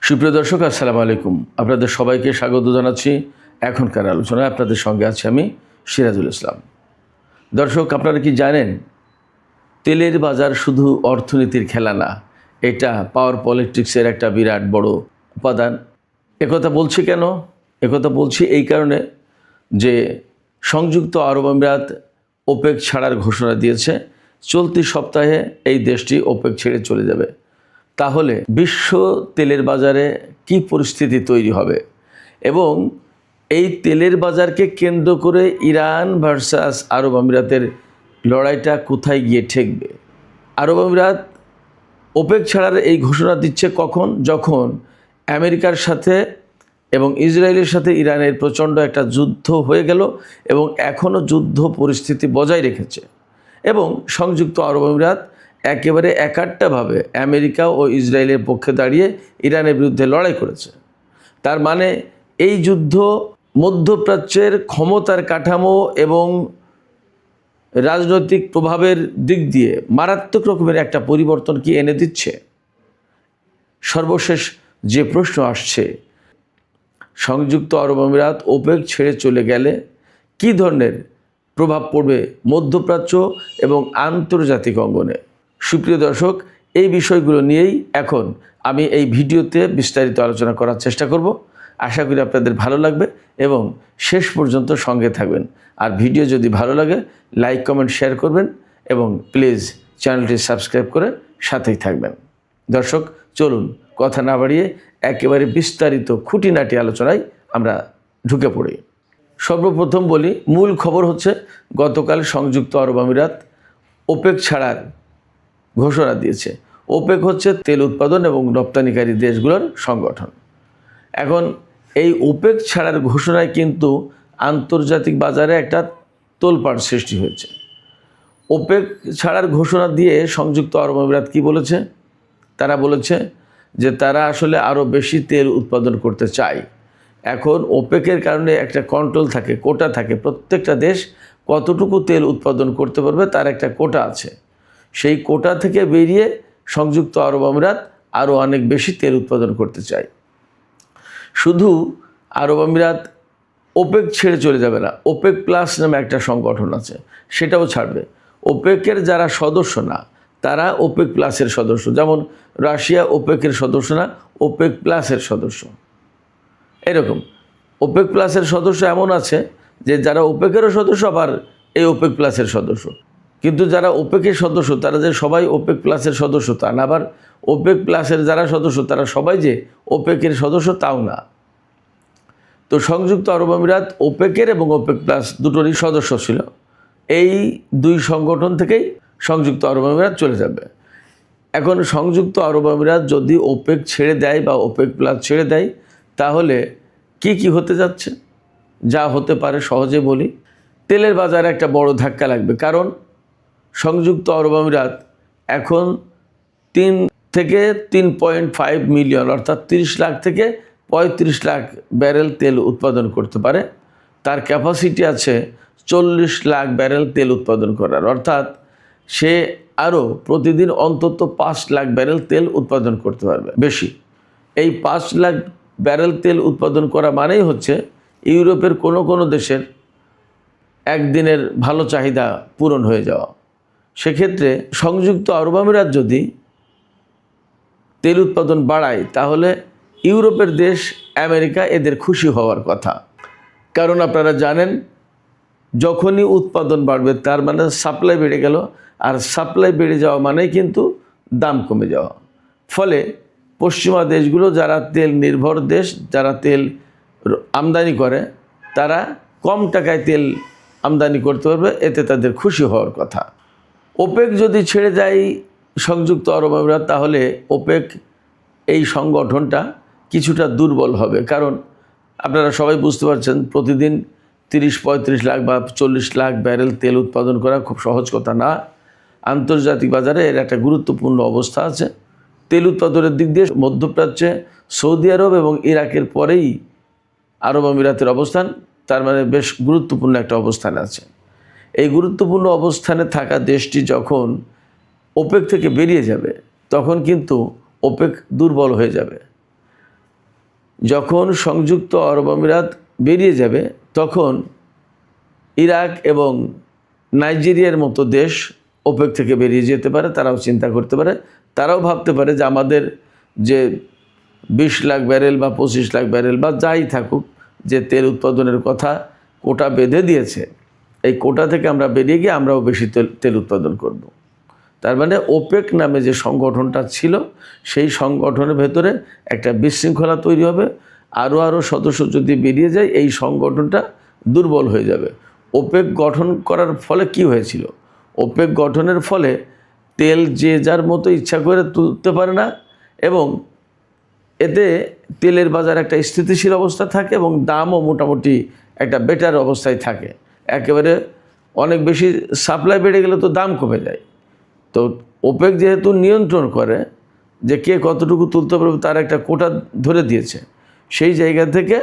সুপ্রিয় দর্শক, আসসালামু আলাইকুম। আপনাদের সবাইকে স্বাগত জানাচ্ছি এখনকার আলোচনায়। আপনাদের সঙ্গে আছি আমি সিরাজুল ইসলাম। দর্শক, আপনারা কি জানেন তেলের বাজার শুধু অর্থনীতির খেলা না, এটা পাওয়ার পলিটিক্সের একটা বিরাট বড় উপাদান। একথা বলছি কেন? একথা বলছি এই কারণে যে সংযুক্ত আরব আমিরাত ওপেক ছাড়ার ঘোষণা দিয়েছে। চলতি সপ্তাহে এই দেশটি ওপেক ছেড়ে চলে যাবে। তাহলে বিশ্ব তেলের বাজারে কি পরিস্থিতি তৈরি হবে এবং এই তেলের বাজারকে কেন্দ্র করে ইরান ভার্সাস আরব আমিরাতের লড়াইটা কোথায় গিয়ে ঠেকবে? আরব আমিরাত ওপেক ছাড়ার এই ঘোষণা দিচ্ছে কখন? যখন আমেরিকার সাথে এবং ইসরায়েলের সাথে ইরানের প্রচণ্ড একটা যুদ্ধ হয়ে গেল এবং এখনও যুদ্ধ পরিস্থিতি বজায় রেখেছে এবং সংযুক্ত আরব আমিরাত একেবারে একাট্টাভাবে আমেরিকা ও ইসরায়েলের পক্ষে দাঁড়িয়ে ইরানের বিরুদ্ধে লড়াই করেছে। তার মানে এই যুদ্ধ মধ্যপ্রাচ্যের ক্ষমতার কাঠামো এবং রাজনৈতিক প্রভাবের দিক দিয়ে মারাত্মক রকমের একটা পরিবর্তন কি এনে দিচ্ছে? সর্বশেষ যে প্রশ্ন আসছে, সংযুক্ত আরব আমিরাত ওপেক ছেড়ে চলে গেলে কী ধরনের প্রভাব পড়বে মধ্যপ্রাচ্য এবং আন্তর্জাতিক অঙ্গনে? সুপ্রিয় দর্শক, এই বিষয়গুলো নিয়েই এখন আমি এই ভিডিওতে বিস্তারিত আলোচনা করার চেষ্টা করব। আশা করি আপনাদের ভালো লাগবে এবং শেষ পর্যন্ত সঙ্গে থাকবেন। আর ভিডিও যদি ভালো লাগে লাইক, কমেন্ট, শেয়ার করবেন এবং প্লিজ চ্যানেলটি সাবস্ক্রাইব করে সাথেই থাকবেন। দর্শক, চলুন কথা না বাড়িয়ে একেবারে বিস্তারিত খুঁটিনাটি আলোচনায় আমরা ঢুকে পড়ি। সর্বপ্রথম বলি, মূল খবর হচ্ছে গতকাল সংযুক্ত আরব আমিরাত ওপেক ছাড়ার ঘোষণা দিয়েছে। ওপেক হচ্ছে তেল উৎপাদন এবং রপ্তানিকারী দেশগুলোর সংগঠন। এখন এই ওপেক ছাড়ার ঘোষণায় কিন্তু আন্তর্জাতিক বাজারে একটা তোলপাড় সৃষ্টি হয়েছে। ওপেক ছাড়ার ঘোষণা দিয়ে সংযুক্ত আরব আমিরাত কী বলেছে? তারা বলেছে যে তারা আসলে আরও বেশি তেল উৎপাদন করতে চায়। এখন ওপেকের কারণে একটা কন্ট্রোল থাকে, কোটা থাকে, প্রত্যেকটা দেশ কতটুকু তেল উৎপাদন করতে পারবে তার একটা কোটা আছে। সেই কোটা থেকে বেরিয়ে সংযুক্ত আরব আমিরাত আরও অনেক বেশি তেল উৎপাদন করতে চায়। শুধু আরব আমিরাত ওপেক ছেড়ে চলে যাবে না, ওপেক প্লাস নামে একটা সংগঠন আছে, সেটাও ছাড়বে। ওপেকের যারা সদস্য না তারা ওপেক প্লাসের সদস্য, যেমন রাশিয়া ওপেকের সদস্য না, ওপেক প্লাসের সদস্য। এরকম ওপেক প্লাসের সদস্য এমন আছে যে যারা ওপেকেরও সদস্য আবার এই ওপেক প্লাসের সদস্য। কিন্তু যারা ওপেকের সদস্য তারা যে সবাই ওপেক প্লাসের সদস্য তা না, আবার ওপেক প্লাসের যারা সদস্য তারা সবাই যে ওপেকের সদস্য তাও না। তো সংযুক্ত আরব আমিরাত ওপেকের এবং ওপেক প্লাস দুটোরই সদস্য ছিল। এই দুই সংগঠন থেকেই সংযুক্ত আরব আমিরাত চলে যাবে। এখন সংযুক্ত আরব আমিরাত যদি ওপেক ছেড়ে দেয় বা ওপেক প্লাস ছেড়ে দেয় তাহলে কি হতে যাচ্ছে? যা হতে পারে সহজে বলি, তেলের বাজারে একটা বড় ধাক্কা লাগবে। কারণ সংযুক্ত আরব আমিরাত এখন 3 থেকে 3.5 মিলিয়ন অর্থাৎ 30 লাখ থেকে 35 লাখ ব্যারেল তেল উৎপাদন করতে পারে। তার ক্যাপাসিটি আছে 40 লাখ ব্যারেল তেল উৎপাদন করার, অর্থাৎ সে আরও প্রতিদিন অন্তত 5 লাখ ব্যারেল তেল উৎপাদন করতে পারবে বেশি। এই 5 লাখ ব্যারেল তেল উৎপাদন করা মানেই হচ্ছে ইউরোপের কোনো দেশের একদিনের ভালো চাহিদা পূরণ হয়ে যাওয়া। সেক্ষেত্রে সংযুক্ত আরব আমিরাত যদি তেল উৎপাদন বাড়ায় তাহলে ইউরোপের দেশ আমেরিকা এদের খুশি হওয়ার কথা। কারণ আপনারা জানেন যখনই উৎপাদন বাড়বে তার মানে সাপ্লাই বেড়ে গেল, আর সাপ্লাই বেড়ে যাওয়া মানেই কিন্তু দাম কমে যাওয়া। ফলে পশ্চিমা দেশগুলো যারা তেল নির্ভর দেশ, যারা তেল আমদানি করে, তারা কম টাকায় তেল আমদানি করতে পারবে, এতে তাদের খুশি হওয়ার কথা। ওপেক যদি ছেড়ে যায় সংযুক্ত আরব আমিরাত তাহলে ওপেক এই সংগঠনটা কিছুটা দুর্বল হবে। কারণ আপনারা সবাই বুঝতে পারছেন প্রতিদিন 30-35 লাখ বা 40 লাখ ব্যারেল তেল উৎপাদন করা খুব সহজ কথা না। আন্তর্জাতিক বাজারে এর একটা গুরুত্বপূর্ণ অবস্থা আছে। তেল উৎপাদনের দিক দিয়ে মধ্যপ্রাচ্যে সৌদি আরব এবং ইরাকের পরেই আরব আমিরাতের অবস্থান, তার মানে বেশ গুরুত্বপূর্ণ একটা অবস্থানে আছে। এই গুরুত্বপূর্ণ অবস্থানে থাকা দেশটি যখন ওপেক থেকে বেরিয়ে যাবে তখন কিন্তু ওপেক দুর্বল হয়ে যাবে। যখন সংযুক্ত আরব আমিরাত বেরিয়ে যাবে তখন ইরাক এবং নাইজেরিয়ার মতো দেশ ওপেক থেকে বেরিয়ে যেতে পারে। তারাও চিন্তা করতে পারে, তারাও ভাবতে পারে যে আমাদের যে 20 লাখ ব্যারেল বা 25 লাখ ব্যারেল বা যাই থাকুক যে তেল উৎপাদনের কথা কোটা বেঁধে দিয়েছে, এই কোটা থেকে আমরা বেরিয়ে গিয়ে আমরাও বেশি তেল উৎপাদন করব। তার মানে ওপেক নামে যে সংগঠনটা ছিল সেই সংগঠনের ভেতরে একটা বিশৃঙ্খলা তৈরি হবে। আরও সদস্য যদি বেরিয়ে যায় এই সংগঠনটা দুর্বল হয়ে যাবে। ওপেক গঠন করার ফলে কি হয়েছিল? ওপেক গঠনের ফলে তেল যে যার মতো ইচ্ছা করে তুলতে পারে না এবং এতে তেলের বাজার একটা স্থিতিশীল অবস্থা থাকে এবং দামও মোটামুটি একটা বেটার অবস্থায় থাকে। একেবারে অনেক বেশি সাপ্লাই বেড়ে গেলে তো দাম কমে যায়। তো ওপেক যেহেতু নিয়ন্ত্রণ করে যে কে কতটুকু তুলতে পারবে তার একটা কোটা ধরে দিয়েছে, সেই জায়গা থেকে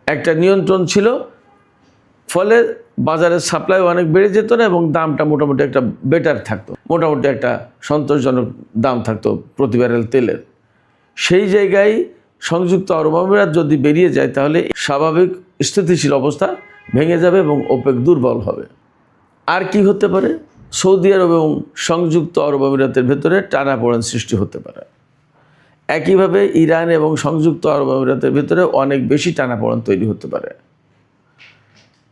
একটা নিয়ন্ত্রণ ছিল, ফলে বাজারের সাপ্লাই অনেক বেড়ে যেত না এবং দামটা মোটামুটি একটা বেটার থাকতো, মোটামুটি একটা সন্তোষজনক দাম থাকতো প্রতি ব্যারেল তেলের। সেই জায়গায় সংযুক্ত আরব আমিরাত যদি বেরিয়ে যায় তাহলে স্বাভাবিক স্থিতিশীল অবস্থা ভেঙে যাবে এবং ওপেক দুর্বল হবে। আর কি হতে পারে? সৌদি আরব এবং সংযুক্ত আরব আমিরাতের ভেতরে টানাপোড়েন সৃষ্টি হতে পারে। একইভাবে ইরান এবং সংযুক্ত আরব আমিরাতের ভেতরে অনেক বেশি টানাপোড়েন তৈরি হতে পারে।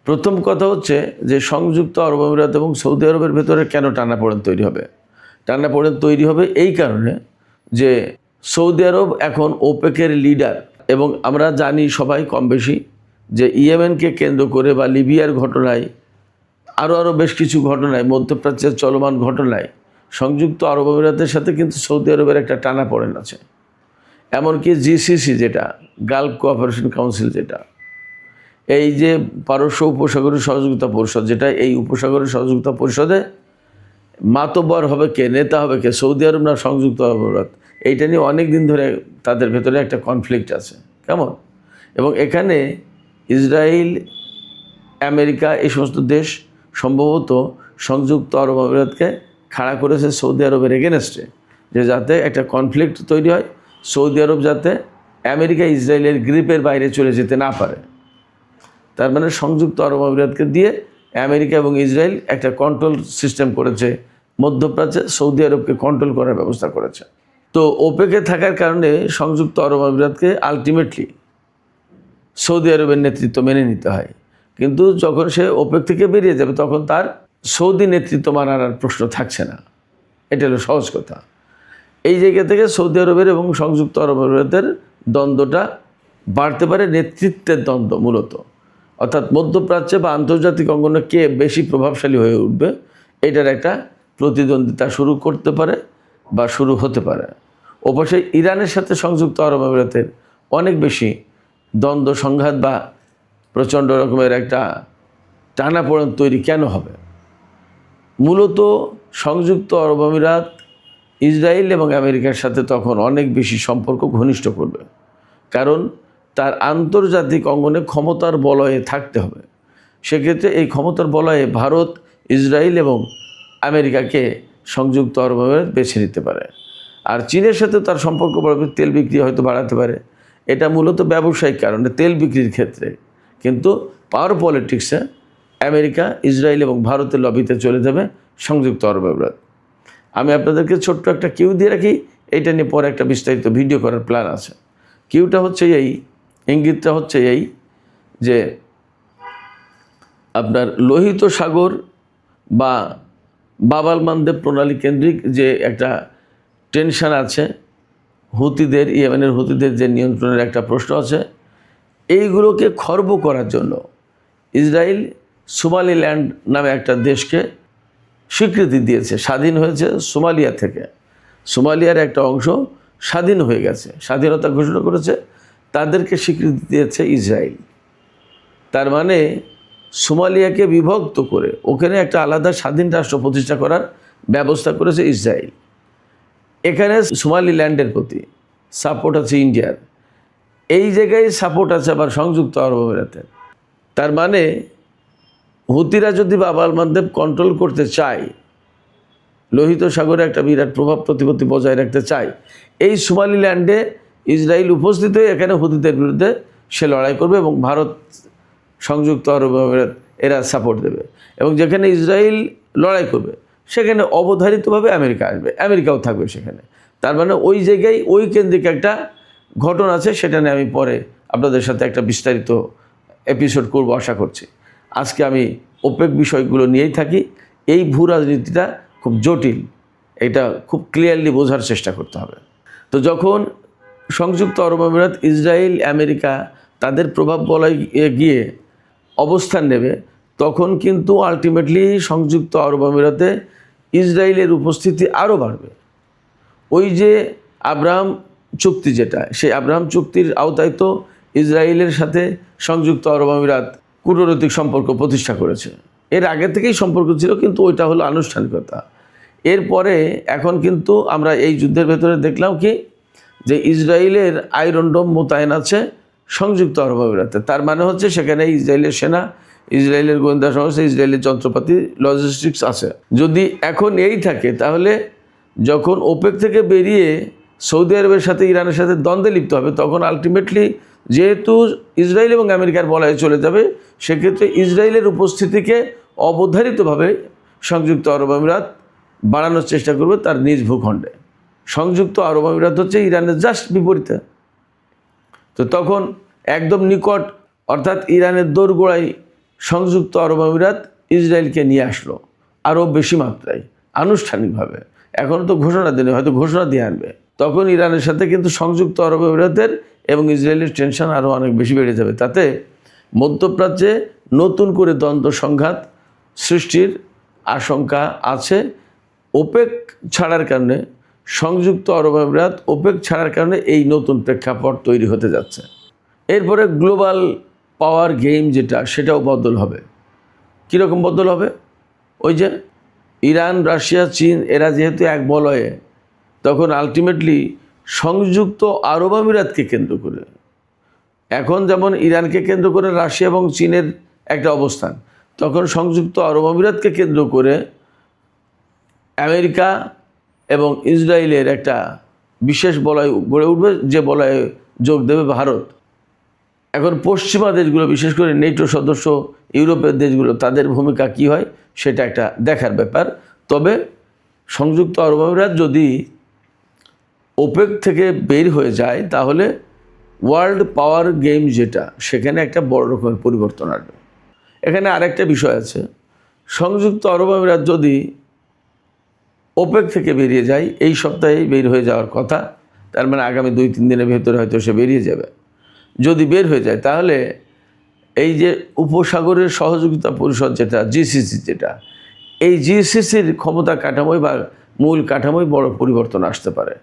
প্রথম কথা হচ্ছে যে সংযুক্ত আরব আমিরাত এবং সৌদি আরবের ভেতরে কেন টানাপোড়েন তৈরি হবে? টানাপোড়েন তৈরি হবে এই কারণে যে সৌদি আরব এখন ওপেকের লিডার এবং আমরা জানি সবাই কম বেশি যে ইয়েমেনকে কেন্দ্র করে বা লিবিয়ার ঘটনায় আরও বেশ কিছু ঘটনায়, মধ্যপ্রাচ্যের চলমান ঘটনায় সংযুক্ত আরব আমিরাতের সাথে কিন্তু সৌদি আরবের একটা টানাপোড়েন আছে। এমনকি জিসিসি যেটা গালফ কোঅপারেশন কাউন্সিল, যেটা এই যে পারস্য উপসাগরীয় সহযোগিতা পরিষদ, যেটা এই উপসাগরীয় সহযোগিতা পরিষদে মাতব্বর হবে কে, নেতা হবে কে, সৌদি আরব না সংযুক্ত আরব আমিরাত, এইটা নিয়ে অনেক দিন ধরে তাদের ভেতরে একটা কনফ্লিক্ট আছে। কেমন? এবং এখানে ইসরায়েল, আমেরিকা এই সমস্ত দেশ সম্ভবত সংযুক্ত আরব আমিরাতকে খাড়া করেছে সৌদি আরবের এগেনস্টে, যে যাতে একটা কনফ্লিক্ট তৈরি হয়, সৌদি আরব যাতে আমেরিকা ইসরায়েলের গ্রিপের বাইরে চলে যেতে না পারে। তার মানে সংযুক্ত আরব আমিরাতকে দিয়ে আমেরিকা এবং ইসরায়েল একটা কন্ট্রোল সিস্টেম করেছে মধ্যপ্রাচ্যে, সৌদি আরবকে কন্ট্রোল করার ব্যবস্থা করেছে। তো ওপেকে থাকার কারণে সংযুক্ত আরব আমিরাতকে আলটিমেটলি সৌদি আরবের নেতৃত্ব মেনে নিতে হয়। কিন্তু যখন সে ওপেক থেকে বেরিয়ে যাবে তখন তার সৌদি নেতৃত্ব মানার আর প্রশ্ন থাকছে না। এটা হলো সহজ কথা। এই জায়গা থেকে সৌদি আরবের এবং সংযুক্ত আরব আমিরাতের দ্বন্দ্বটা বাড়তে পারে, নেতৃত্বের দ্বন্দ্ব মূলত, অর্থাৎ মধ্যপ্রাচ্যে বা আন্তর্জাতিক অঙ্গনে কে বেশি প্রভাবশালী হয়ে উঠবে এটার একটা প্রতিদ্বন্দ্বিতা শুরু করতে পারে বা শুরু হতে পারে। অবশ্যই ইরানের সাথে সংযুক্ত আরব আমিরাতের অনেক বেশি দ্বন্দ্ব সংঘাত বা প্রচণ্ড রকমের একটা টানাপোড়েন তৈরি কেন হবে? মূলত সংযুক্ত আরব আমিরাত ইসরায়েল এবং আমেরিকার সাথে তখন অনেক বেশি সম্পর্ক ঘনিষ্ঠ করবে, কারণ তার আন্তর্জাতিক অঙ্গনে ক্ষমতার বলয়ে থাকতে হবে। সেক্ষেত্রে এই ক্ষমতার বলয়ে ভারত, ইসরায়েল এবং আমেরিকাকে সংযুক্ত আরব আমিরাত বেছে নিতে পারে। আর চীনের সাথে তার সম্পর্ক বাড়বে, তেল বিক্রি হয়তো বাড়াতে পারে, এটা মূলত ব্যবসায়িক কারণে তেল বিক্রির ক্ষেত্রে। কিন্তু পাওয়ার পলিটিক্সে আমেরিকা, ইসরায়েল এবং ভারতের লবিতে চলে যাবে সংযুক্ত আরব আমিরাত। আমি আপনাদেরকে ছোট্ট একটা কিউ দিয়ে রাখি, এইটা নিয়ে পরে একটা বিস্তারিত ভিডিও করার প্ল্যান আছে। কিউটা হচ্ছে এই, ইঙ্গিতটা হচ্ছে এই যে আপনার লোহিত সাগর বা বাব-আল মানদেব প্রণালী কেন্দ্রিক যে একটা টেনশন আছে, হুতিদের, ইয়েমেনের হুতিদের যে নিয়ন্ত্রণের একটা প্রশ্ন আছে, এইগুলোকে খর্ব করার জন্য ইসরায়েল সোমালিল্যান্ড নামে একটা দেশকে স্বীকৃতি দিয়েছে, স্বাধীন হয়েছে সোমালিয়া থেকে। সোমালিয়ার একটা অংশ স্বাধীন হয়ে গেছে, স্বাধীনতা ঘোষণা করেছে, তাদেরকে স্বীকৃতি দিয়েছে ইসরায়েল। তার মানে সোমালিয়াকে বিভক্ত করে ওখানে একটা আলাদা স্বাধীন রাষ্ট্র প্রতিষ্ঠা করার ব্যবস্থা করেছে ইসরায়েল। এখানে সোমালিল্যান্ডের প্রতি সাপোর্ট আছে ইন্ডিয়ার, এই জায়গায় সাপোর্ট আছে আবার সংযুক্ত আরব আমিরাতের। তার মানে হুতিরা যদি বাব-আল মানদেব কন্ট্রোল করতে চায়, লোহিত সাগরে একটা বিরাট প্রভাব প্রতিপত্তি বজায় রাখতে চায়, এই সোমালিল্যান্ডে ইসরায়েল উপস্থিত হয়ে এখানে হুতিদের বিরুদ্ধে সে লড়াই করবে এবং ভারত, সংযুক্ত আরব আমিরাত এরা সাপোর্ট দেবে। এবং যেখানে ইসরায়েল লড়াই করবে সেখানে অবধারিতভাবে আমেরিকা আসবে, আমেরিকাও থাকবে সেখানে। তার মানে ওই জায়গায় ওই কেন্দ্রিক একটা ঘটনা আছে, সেটা নিয়ে আমি পরে আপনাদের সাথে একটা বিস্তারিত এপিসোড করব আশা করছি। আজকে আমি ওপেক বিষয়গুলো নিয়েই থাকি। এই ভূ রাজনীতিটা খুব জটিল, এটা খুব ক্লিয়ারলি বোঝার চেষ্টা করতে হবে। তো যখন সংযুক্ত আরব আমিরাত, ইসরায়েল, আমেরিকা তাদের প্রভাব বলয়ে গিয়ে অবস্থান নেবে, তখন কিন্তু আলটিমেটলি সংযুক্ত আরব আমিরাতে ইসরায়েলের উপস্থিতি আরও বাড়বে। ওই যে আব্রাহাম চুক্তি, যেটা সেই আব্রাহাম চুক্তির আওতায় তো ইসরায়েলের সাথে সংযুক্ত আরব আমিরাত কূটনৈতিক সম্পর্ক প্রতিষ্ঠা করেছে। এর আগে থেকেই সম্পর্ক ছিল, কিন্তু ওইটা হলো আনুষ্ঠানিকতা। এরপরে এখন কিন্তু আমরা এই যুদ্ধের ভেতরে দেখলাম কি, যে ইসরায়েলের আয়রন ডোম মোতায়েন আছে সংযুক্ত আরব আমিরাতে। তার মানে হচ্ছে সেখানে ইসরায়েলের সেনা, ইসরায়েলের গোয়েন্দা সংস্থা, ইসরায়েলের যন্ত্রপাতি, লজিস্টিক্স আছে। যদি এখন এই থাকে, তাহলে যখন ওপেক থেকে বেরিয়ে সৌদি আরবের সাথে ইরানের সাথে দ্বন্দ্বে লিপ্ত হবে, তখন আলটিমেটলি যেহেতু ইসরায়েল এবং আমেরিকার বলয়ে চলে যাবে, সেক্ষেত্রে ইসরায়েলের উপস্থিতিকে অবধারিতভাবে সংযুক্ত আরব আমিরাত বাড়ানোর চেষ্টা করবে তার নিজ ভূখণ্ডে। সংযুক্ত আরব আমিরাত হচ্ছে ইরানের জাস্ট বিপরীতে। তো তখন একদম নিকট, অর্থাৎ ইরানের দোরগোড়ায় সংযুক্ত আরব আমিরাত ইসরায়েলকে নিয়ে আসলো আরও বেশি মাত্রায় আনুষ্ঠানিকভাবে। এখনও তো ঘোষণা দেয়নি, হয়তো ঘোষণা দিয়ে আনবে। তখন ইরানের সাথে কিন্তু সংযুক্ত আরব আমিরাতের এবং ইসরায়েলের টেনশন আরও অনেক বেশি বেড়ে যাবে। তাতে মধ্যপ্রাচ্যে নতুন করে দ্বন্দ্ব সংঘাত সৃষ্টির আশঙ্কা আছে। ওপেক ছাড়ার কারণে, সংযুক্ত আরব আমিরাত ওপেক ছাড়ার কারণে এই নতুন প্রেক্ষাপট তৈরি হতে যাচ্ছে। এরপরে গ্লোবাল পাওয়ার গেম যেটা, সেটাও বদল হবে। কীরকম বদল হবে? ওই যে ইরান, রাশিয়া, চীন এরা যেহেতু এক বলয়ে, তখন আলটিমেটলি সংযুক্ত আরব আমিরাতকে কেন্দ্র করে, এখন যেমন ইরানকে কেন্দ্র করে রাশিয়া এবং চীনের একটা অবস্থান, তখন সংযুক্ত আরব আমিরাতকে কেন্দ্র করে আমেরিকা এবং ইসরায়েলের একটা বিশেষ বলয় গড়ে উঠবে, যে বলয়ে যোগ দেবে ভারত। এখন পশ্চিমা দেশগুলো, বিশেষ করে নেটো সদস্য ইউরোপের দেশগুলো, তাদের ভূমিকা কী হয় সেটা একটা দেখার ব্যাপার। তবে সংযুক্ত আরব আমিরাত যদি ওপেক থেকে বের হয়ে যায়, তাহলে ওয়ার্ল্ড পাওয়ার গেম যেটা, সেখানে একটা বড় রকমের পরিবর্তন আসবে। এখানে আরেকটা বিষয় আছে, সংযুক্ত আরব আমিরাত যদি ওপেক থেকে বেরিয়ে যায়, এই সপ্তাহেই বের হয়ে যাওয়ার কথা, তার মানে আগামী 2-3 দিনের ভেতরে হয়তো সে বেরিয়ে যাবে। যদি বের হয়ে যায়, তাহলে এই যে উপসাগরের সহযোগিতা পরিষদ যেটা, জিসিসি যেটা, এই জিসিসির ক্ষমতা কাঠামোয় বা মূল কাঠামোয় বড় পরিবর্তন আসতে পারে।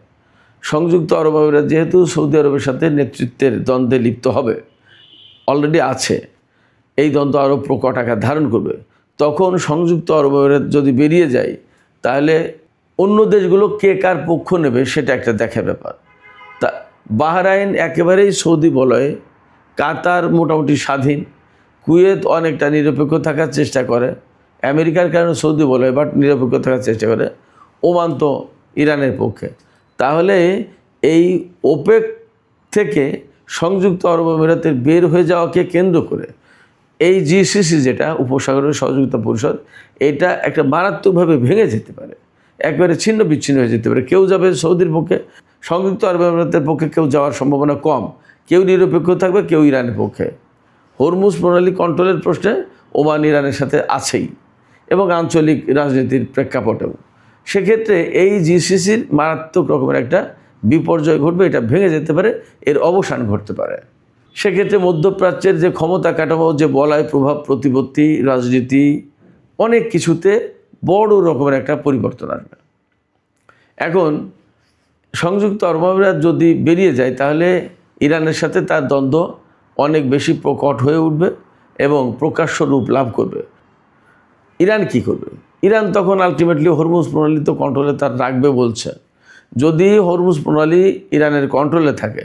সংযুক্ত আরব আমিরাত যেহেতু সৌদি আরবের সাথে নেতৃত্বের দ্বন্দ্বে লিপ্ত হবে, অলরেডি আছে, এই দ্বন্দ্ব আরও প্রকট আকার ধারণ করবে। তখন সংযুক্ত আরব আমিরাত যদি বেরিয়ে যায়, তাহলে অন্য দেশগুলো কে কার পক্ষ নেবে সেটা একটা দেখার ব্যাপার। তা বাহরাইন একেবারেই সৌদি বলয়ে, কাতার মোটামুটি স্বাধীন, কুয়েত অনেকটা নিরপেক্ষ থাকার চেষ্টা করে, আমেরিকার কারণে সৌদি বলয়ে বাট নিরপেক্ষ থাকার চেষ্টা করে, ওমান তো ইরানের পক্ষে। তাহলে এই ওপেক থেকে সংযুক্ত আরব আমিরাতের বের হয়ে যাওয়াকে কেন্দ্র করে এই জিসিসি যেটা, উপসাগরের সহযোগিতা পরিষদ, এটা একটা মারাত্মকভাবে ভেঙে যেতে পারে, একবারে ছিন্ন বিচ্ছিন্ন হয়ে যেতে পারে। কেউ যাবে সৌদির পক্ষে, সংযুক্ত আরব আমিরাতের পক্ষে কেউ যাওয়ার সম্ভাবনা কম, কেউ নিরপেক্ষ থাকবে, কেউ ইরানের পক্ষে। হরমুজ প্রণালী কন্ট্রোলের প্রশ্নে ওমান ইরানের সাথে আছেই, এবং আঞ্চলিক রাজনীতির প্রেক্ষাপটেও। সেক্ষেত্রে এই জিসিসির মারাত্মক রকমের একটা বিপর্যয় ঘটবে, এটা ভেঙে যেতে পারে, এর অবসান ঘটতে পারে। সেক্ষেত্রে মধ্যপ্রাচ্যের যে ক্ষমতা কাঠামো, যে বলয় প্রভাব প্রতিপত্তি, রাজনীতি, অনেক কিছুতে বড় রকমের একটা পরিবর্তন আসবে। এখন সংযুক্ত আরব আমিরাত যদি বেরিয়ে যায়, তাহলে ইরানের সাথে তার দ্বন্দ্ব অনেক বেশি প্রকট হয়ে উঠবে এবং প্রকাশ্য রূপ লাভ করবে। ইরান কি করবে? ইরান তখন আলটিমেটলি হরমুজ প্রণালী তো কন্ট্রোলে তার রাখবে বলছে। যদি হরমুজ প্রণালী ইরানের কন্ট্রোলে থাকে,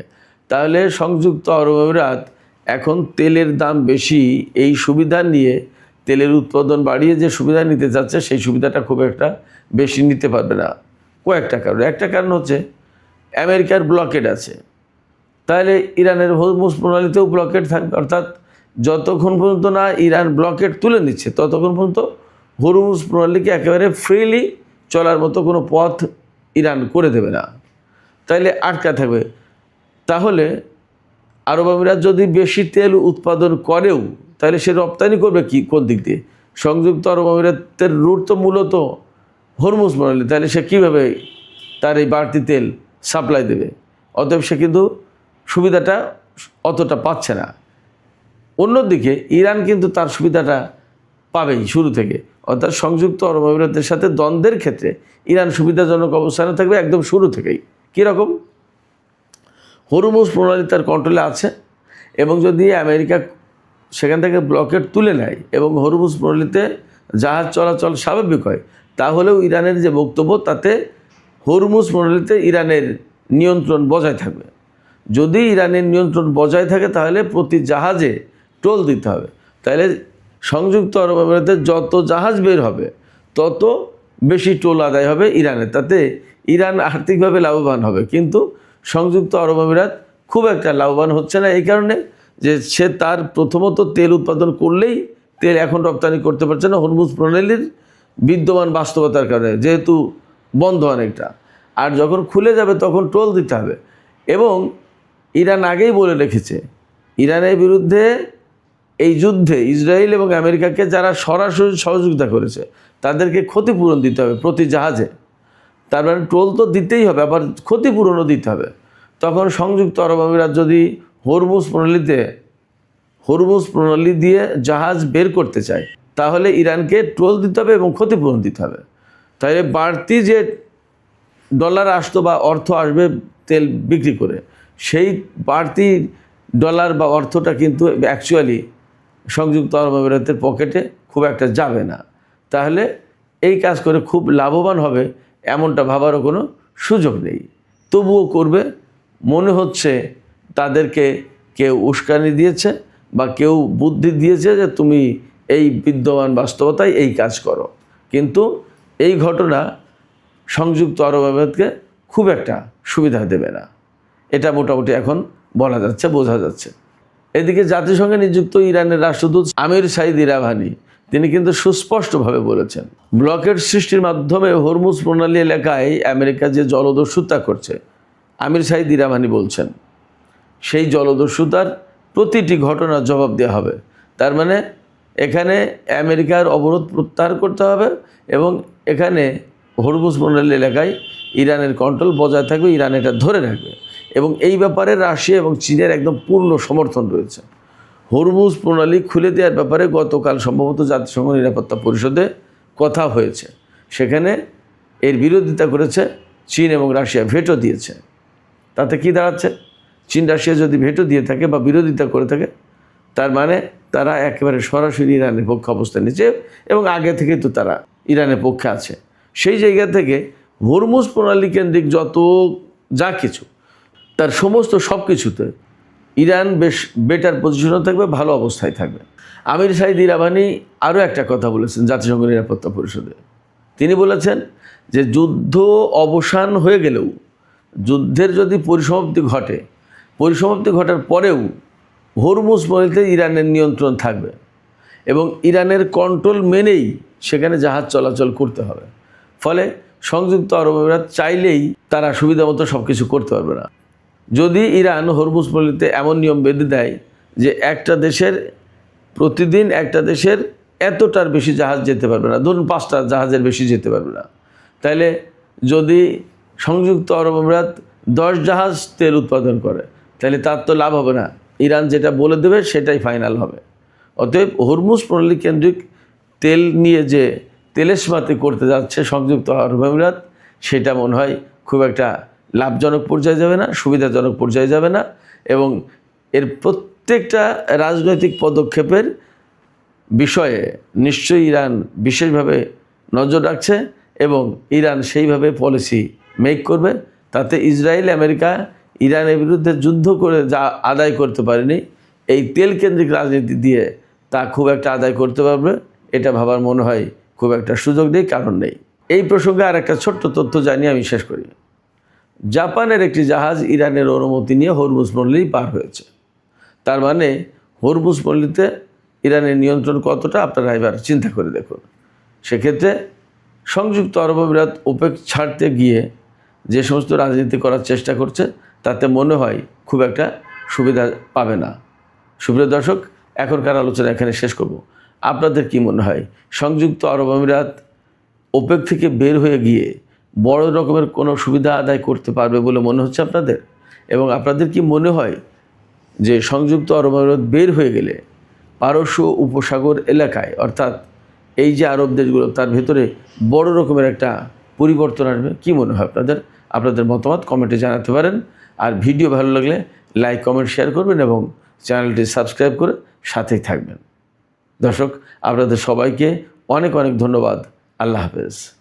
তাহলে সংযুক্ত আরব আমিরাত এখন তেলের দাম বেশি, এই সুবিধা নিয়ে তেলের উৎপাদন বাড়িয়ে যে সুবিধা নিতে যাচ্ছে, সেই সুবিধাটা খুব একটা বেশি নিতে পারবে না। কয়েকটা কারণ, একটা কারণ হচ্ছে আমেরিকার ব্লকেড আছে, তাহলে ইরানের হরমুজ প্রণালীতেও ব্লকেট থাকবে, অর্থাৎ যতক্ষণ পর্যন্ত না ইরান ব্লকেট তুলে নিচ্ছে ততক্ষণ পর্যন্ত হরমুজ প্রণালীকে একেবারে ফ্রিলি চলার মতো কোনো পথ ইরান করে দেবে না, তাইলে আটকা থাকবে। তাহলে আরব আমিরাত যদি বেশি তেল উৎপাদন করেও তাহলে সে রপ্তানি করবে কি, কোন দিক দিয়ে? সংযুক্ত আরব আমিরাতের রুট তো মূলত হরমুজ প্রণালী, তাহলে সে কীভাবে তার এই বাড়তি তেল সাপ্লাই দেবে? অতএব সে কিন্তু সুবিধাটা অতটা পাচ্ছে না। অন্যদিকে ইরান কিন্তু তার সুবিধাটা পাবেই শুরু থেকে, অর্থাৎ সংযুক্ত আরব আমিরাতের সাথে দ্বন্দ্বের ক্ষেত্রে ইরান সুবিধাজনক অবস্থানে থাকবে একদম শুরু থেকেই। কীরকম? হরমুজ প্রণালী তার কন্ট্রোলে আছে, এবং যদি আমেরিকা সেখান থেকে ব্লকেট তুলে নেয় এবং হরমুজ প্রণালীতে জাহাজ চলাচল স্বাভাবিক হয়, তাহলেও ইরানের যে বক্তব্য তাতে হরমুজ প্রণালীতে ইরানের নিয়ন্ত্রণ বজায় থাকবে। যদি ইরানের নিয়ন্ত্রণ বজায় থাকে তাহলে প্রতি জাহাজে টোল দিতে হবে। তাহলে সংযুক্ত আরব আমিরাতের যত জাহাজ বের হবে তত বেশি টোল আদায় হবে ইরানের, তাতে ইরান আর্থিকভাবে লাভবান হবে। কিন্তু সংযুক্ত আরব আমিরাত খুব একটা লাভবান হচ্ছে না, এই কারণে যে সে তার প্রথমত তেল উৎপাদন করলেই তেল এখন রপ্তানি করতে পারছে না হরমুজ প্রণালীর বিদ্যমান বাস্তবতার কারণে, যেহেতু বন্ধ অনেকটা। আর যখন খুলে যাবে তখন টোল দিতে হবে। এবং ইরান আগেই বলে রেখেছে, ইরানের বিরুদ্ধে এই যুদ্ধে ইসরায়েল এবং আমেরিকাকে যারা সরাসরি সহযোগিতা করেছে তাদেরকে ক্ষতিপূরণ দিতে হবে প্রতি জাহাজে। তার মানে টোল তো দিতেই হবে, আবার ক্ষতিপূরণও দিতে হবে। তখন সংযুক্ত আরব আমিরাত যদি হরমুজ প্রণালী দিয়ে জাহাজ বের করতে চায় তাহলে ইরানকে টোল দিতে হবে এবং ক্ষতিপূরণ দিতে হবে। তাহলে বাড়তি যে ডলার আসতো বা অর্থ আসবে তেল বিক্রি করে, সেই বাড়তি ডলার বা অর্থটা কিন্তু অ্যাকচুয়ালি সংযুক্ত আরব আমিরাতের পকেটে খুব একটা যাবে না। তাহলে এই কাজ করে খুব লাভবান হবে এমনটা ভাবারও কোনো সুযোগ নেই। তবুও করবে, মনে হচ্ছে তাদেরকে কেউ উস্কানি দিয়েছে বা কেউ বুদ্ধি দিয়েছে যে তুমি এই বিদ্যমান বাস্তবতায় এই কাজ করো। কিন্তু এই ঘটনা সংযুক্ত আরব আমিরাতকে খুব একটা সুবিধা দেবে না, এটা মোটামুটি এখন বলা যাচ্ছে, বোঝা যাচ্ছে। এদিকে জাতিসংঘে নিযুক্ত ইরানের রাষ্ট্রদূত আমির সাঈদ ইরাভানি তিনি কিন্তু সুস্পষ্টভাবে বলেছেন, ব্লকেট সৃষ্টির মাধ্যমে হরমুজ প্রণালী এলাকায় আমেরিকা যে জলদস্যুতা করছে, আমির সাঈদ ইরাভানি বলছেন সেই জলদস্যুতার প্রতিটি ঘটনার জবাব দেওয়া হবে। তার মানে এখানে আমেরিকার অবরোধ প্রত্যাহার করতে হবে এবং এখানে হরমুজ প্রণালী এলাকায় ইরানের কন্ট্রোল বজায় থাকবে, ইরান এটা ধরে রাখবে। এবং এই ব্যাপারে রাশিয়া এবং চীনের একদম পূর্ণ সমর্থন রয়েছে। হরমুজ প্রণালী খুলে দেওয়ার ব্যাপারে গতকাল সম্ভবত জাতিসংঘ নিরাপত্তা পরিষদে কথা হয়েছে, সেখানে এর বিরোধিতা করেছে চীন এবং রাশিয়া, ভেটো দিয়েছে। তাতে কি দাঁড়াচ্ছে? চীন রাশিয়া যদি ভেটো দিয়ে থাকে বা বিরোধিতা করে থাকে তার মানে তারা একেবারে সরাসরি ইরানের পক্ষে অবস্থান নিচ্ছে এবং আগে থেকেই তো তারা ইরানের পক্ষে আছে। সেই জায়গা থেকে হরমুজ প্রণালী কেন্দ্রিক যত যা কিছু তার সমস্ত সব কিছুতে ইরান বেশ বেটার পজিশনে থাকবে, ভালো অবস্থায় থাকবে। আমির সাঈদ ইরাভানি আরও একটা কথা বলেছেন জাতিসংঘ নিরাপত্তা পরিষদে। তিনি বলেছেন যে যুদ্ধ অবসান হয়ে গেলেও, যুদ্ধের যদি পরিসমাপ্তি ঘটার পরেও হরমুজ প্রণালীতে ইরানের নিয়ন্ত্রণ থাকবে এবং ইরানের কন্ট্রোল মেনেই সেখানে জাহাজ চলাচল করতে হবে। ফলে সংযুক্ত আরব আমিরাত চাইলেই তারা সুবিধা মতো সব কিছু করতে পারবে না। যদি ইরান হরমুজ প্রণালীতে এমন নিয়ম বেঁধে দেয় যে প্রতিদিন একটা দেশের এতটার বেশি জাহাজ যেতে পারবে না, ধরুন 5টা জাহাজের বেশি যেতে পারবে না, তাহলে যদি সংযুক্ত আরব আমিরাত 10 জাহাজ তেল উৎপাদন করে তাহলে তার তো লাভ হবে না, ইরান যেটা বলে দেবে সেটাই ফাইনাল হবে। অতএব হরমুজ প্রণালী কেন্দ্রিক তেল নিয়ে যে তেলেসমাতি করতে যাচ্ছে সংযুক্ত আরব আমিরাত, সেটা মনে হয় খুব একটা লাভজনক পর্যায়ে যাবে না, সুবিধাজনক পর্যায়ে যাবে না। এবং এর প্রত্যেকটা রাজনৈতিক পদক্ষেপের বিষয়ে নিশ্চয়ই ইরান বিশেষভাবে নজর রাখছে এবং ইরান সেইভাবে পলিসি মেক করবে। তাতে ইসরায়েল আমেরিকা ইরানের বিরুদ্ধে যুদ্ধ করে যা আদায় করতে পারেনি, এই তেল কেন্দ্রিক রাজনীতি দিয়ে তা খুব একটা আদায় করতে পারবে, এটা ভাবার মনে হয় খুব একটা সুযোগ নেই, কারণ নেই। এই প্রসঙ্গে আর একটা ছোট্ট তথ্য জানিয়ে আমি শেষ করি। জাপানের একটি জাহাজ ইরানের অনুমতি নিয়ে হরমুজ পল্লী পার হয়েছে। তার মানে হরমুজ পল্লীতে ইরানের নিয়ন্ত্রণ কতটা আপনারা এবার চিন্তা করে দেখুন। সেক্ষেত্রে সংযুক্ত আরব আমিরাত ওপেক ছাড়তে গিয়ে যে সমস্ত রাজনীতি করার চেষ্টা করছে তাতে মনে হয় খুব একটা সুবিধা পাবে না। সুপ্রিয় দর্শক, এখনকার আলোচনা এখানে শেষ করব। আপনাদের কি মনে হয় সংযুক্ত আরব আমিরাত ওপেক থেকে বের হয়ে গিয়ে বড় রকমের কোনো সুবিধা আদায় করতে পারবে বলে মনে হচ্ছে আপনাদের? এবং আপনাদের কি মনে হয় যে সংযুক্ত আরব আমিরাত বের হয়ে গেলে পারস্য উপসাগর এলাকায় অর্থাৎ এই যে আরব দেশগুলো তার ভেতরে বড় রকমের একটা পরিবর্তন আসবে? কি মনে হয় আপনাদের? আপনাদের মতামত কমেন্টে জানাতে পারেন। আর ভিডিও ভালো লাগলে লাইক কমেন্ট শেয়ার করবেন এবং চ্যানেলটি সাবস্ক্রাইব করে সাথেই থাকবেন। দর্শক, আপনাদের সবাইকে অনেক অনেক ধন্যবাদ। আল্লাহ হাফেজ।